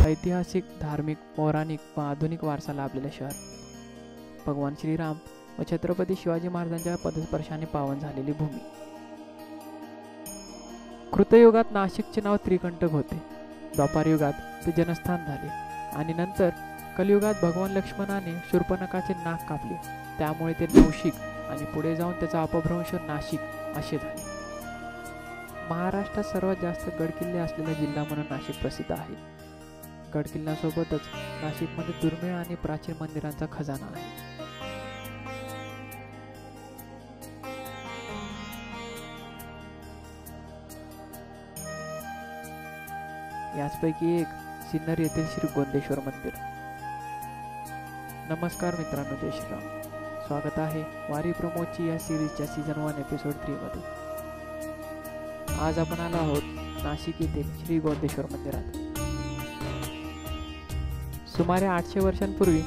ऐतिहासिक, धार्मिक, पौराणिक व आधुनिक वारसा लाभलेले शहर. भगवान श्रीराम व छत्रपती शिवाजी महाराजांच्या पदस्पर्शाने पावन झालेली भूमी. कृतयुगात नाशिकचे नाव त्रिकंटक होते. द्वापार युगात ते जनस्थान झाले आणि नंतर कलियुगात भगवान लक्ष्मणाने शूर्पणखाचे नाक कापले, त्यामुळे ते नौशिक आणि पुढे जाऊन त्याचा अपभ्रंश नाशिक असे झाले. महाराष्ट्रात सर्वात जास्त गडकिल्ले असलेला जिल्हा म्हणून नाशिक प्रसिद्ध आहे. गडकिल्ल्यांसोबतच नाशिकमध्ये दुर्मिळ आणि प्राचीन मंदिरांचा खजाना आहे. याचपैकी एक सिन्नर येथील श्री गोंदेश्वर मंदिर. नमस्कार मित्रांनो, जय श्रीराम. स्वागत आहे वारी प्रमोदची या सिरीजच्या सीझन 1 एपिसोड 3 मध्ये. आज आपण आलो आहोत नाशिक येथील श्री गोंदेश्वर मंदिरात. सुमारे 800 वर्षांपूर्वी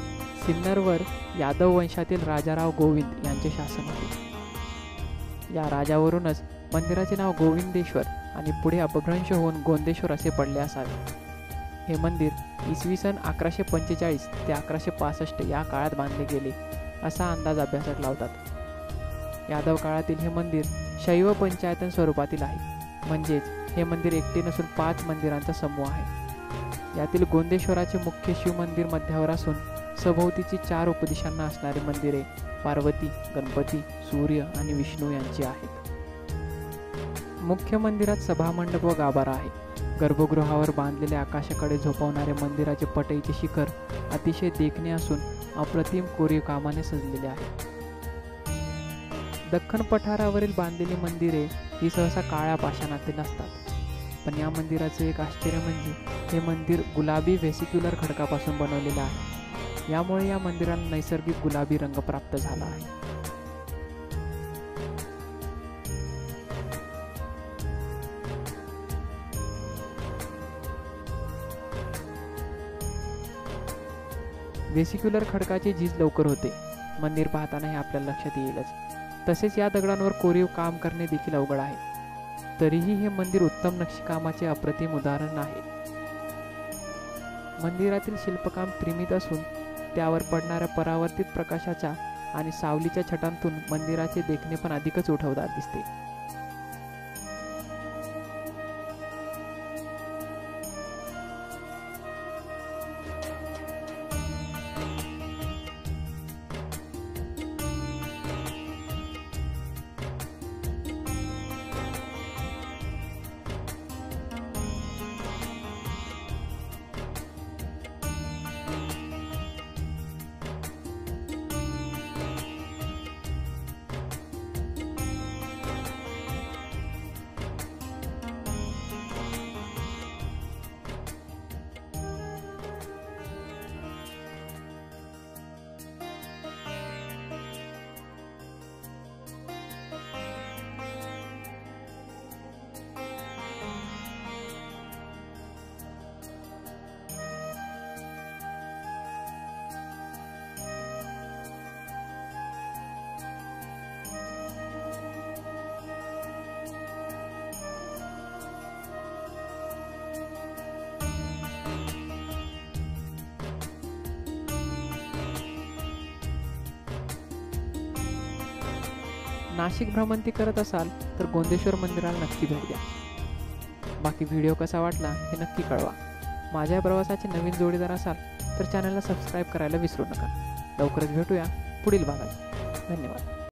सिन्नरवर यादव वंशातील राजाराव गोविंद यांचे शासन होते. या राजावरूनच मंदिराचे नाव गोविंदेश्वर आणि पुढे अपभ्रंश होऊन गोंदेश्वर असे पडले असावे. हे मंदिर इसवी सन 1145 ते 1165 या काळात बांधले गेले असा अंदाज अभ्यासक लावतात. यादव काळातील हे मंदिर शैव पंचायतन स्वरूपातील आहे, म्हणजेच हे मंदिर एकटे नसून 5 मंदिरांचा समूह आहे. यातील गोंदेश्वराचे मुख्य शिव मंदिर मध्यावर असून सभोवतीची 4 उपदिशांना असणारी मंदिरे पार्वती, गणपती, सूर्य आणि विष्णू यांची आहेत. मुख्य मंदिरात सभामंडप व गाभारा आहे. गर्भगृहावर बांधलेले आकाशाकडे झोपवणारे मंदिराचे पटईचे शिखर अतिशय देखणे असून अप्रतिम कोरीव कामाने सजलेले आहे. दख्खन पठारावरील बांधलेली मंदिरे ही सहसा काळ्या पाषाणातील असतात. पण या मंदिराचे एक आश्चर्य म्हणजे हे मंदिर गुलाबी व्हेसिक्युलर खडकापासून बनवलेले आहे. यामुळे या मंदिराला नैसर्गिक गुलाबी रंग प्राप्त झाला आहे. व्हेसिक्युलर खडकाची झीज लवकर होते. मंदिर पाहताना हे आपल्याला लक्षात येईलच. तसेच या दगडांवर कोरीव काम करणे देखील अवघड आहे. तरीही हे मंदिर उत्तम नक्षीकामाचे अप्रतिम उदाहरण आहे. मंदिरातील शिल्पकाम त्रिमित असून त्यावर पडणाऱ्या परावर्तित प्रकाशाच्या आणि सावलीच्या छटांतून मंदिराचे देखणे पण अधिकच उठवदार दिसते. नाशिक भ्रमंती करत असाल तर गोंदेश्वर मंदिराला नक्की भेट द्या. बाकी व्हिडिओ कसा वाटला हे नक्की कळवा. माझ्या प्रवासाचे नवीन जोडीदार असाल तर चॅनलला सबस्क्राईब करायला विसरू नका. लवकरच भेटूया पुढील भागात. धन्यवाद.